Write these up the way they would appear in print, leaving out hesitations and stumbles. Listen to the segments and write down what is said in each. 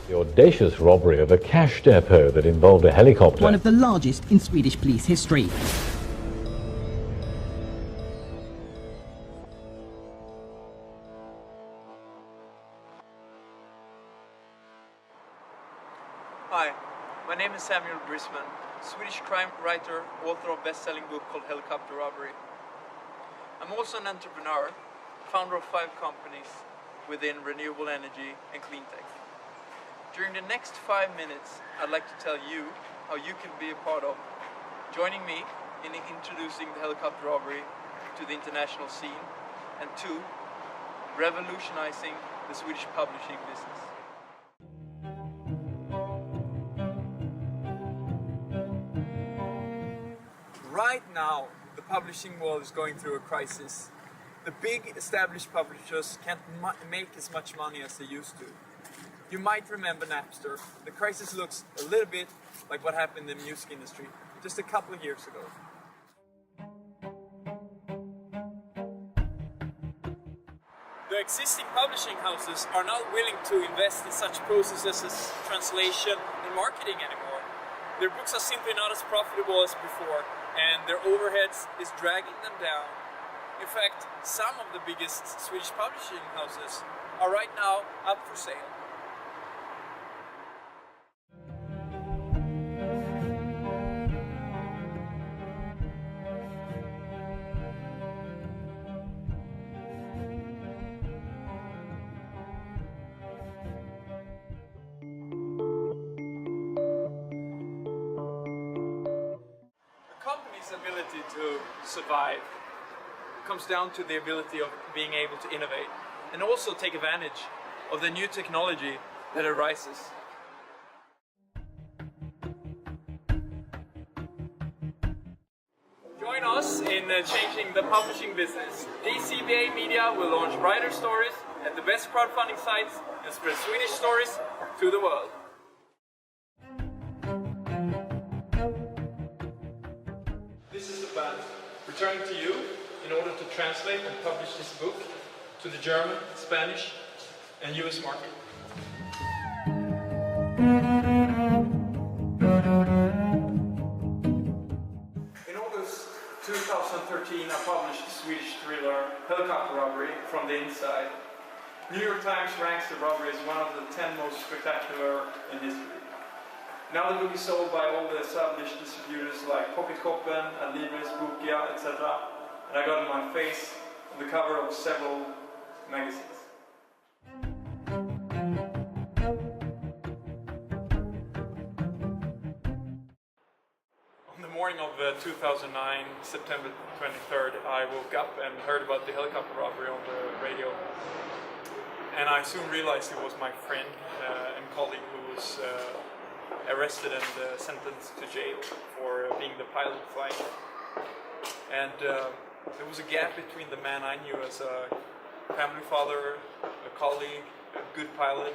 The audacious robbery of a cash depot that involved a helicopter. One of the largest in Swedish police history. Hi, my name is Samuel Brisman, Swedish crime writer, author of best-selling book called Helicopter Robbery. I'm also an entrepreneur, founder of 5 companies within renewable energy and clean tech. During the next 5 minutes, I'd like to tell you how you can be a part of joining me in introducing the helicopter robbery to the international scene, and 2, revolutionizing the Swedish publishing business. Right now, the publishing world is going through a crisis. The big established publishers can't make as much money as they used to. You might remember Napster. The crisis looks a little bit like what happened in the music industry just a couple of years ago. The existing publishing houses are not willing to invest in such processes as translation and marketing anymore. Their books are simply not as profitable as before, and their overheads is dragging them down. In fact, some of the biggest Swedish publishing houses are right now up for sale. Company's ability to survive comes down to the ability of being able to innovate and also take advantage of the new technology that arises. Join us in changing the publishing business. DCBA Media will launch writer stories at the best crowdfunding sites and spread Swedish stories to the world. This is the band returning to you in order to translate and publish this book to the German, Spanish and US market. In August 2013 I published the Swedish thriller Helicopter Robbery from the Inside. New York Times ranks the robbery as one of the 10 most spectacular in history. Now the book is sold by all the established distributors like Pocketkoppen, Adlibris, Bokia, etc. And I got my face on the cover of several magazines. On the morning of 2009, September 23rd, I woke up and heard about the helicopter robbery on the radio. And I soon realized it was my friend and colleague who was arrested and sentenced to jail for being the pilot flying. And there was a gap between the man I knew as a family father, a colleague, a good pilot,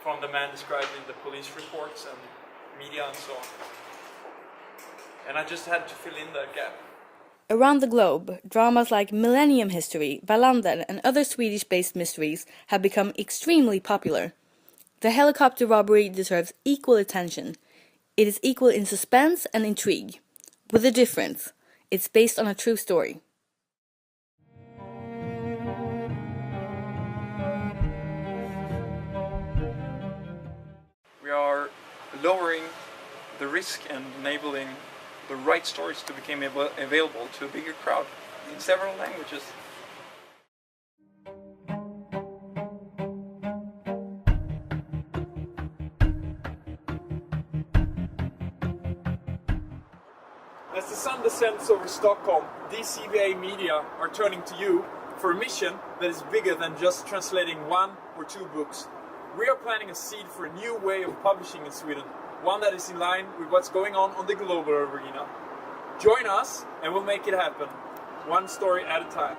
from the man described in the police reports and media and so on. And I just had to fill in that gap. Around the globe, dramas like Millennium History, Wallander and other Swedish-based mysteries have become extremely popular. The helicopter robbery deserves equal attention. It is equal in suspense and intrigue. With a difference, it's based on a true story. We are lowering the risk and enabling the right stories to become available to a bigger crowd in several languages. As the sun descends over Stockholm, DCBA Media are turning to you for a mission that is bigger than just translating 1 or 2 books. We are planting a seed for a new way of publishing in Sweden, one that is in line with what's going on the global arena. Join us and we'll make it happen, one story at a time.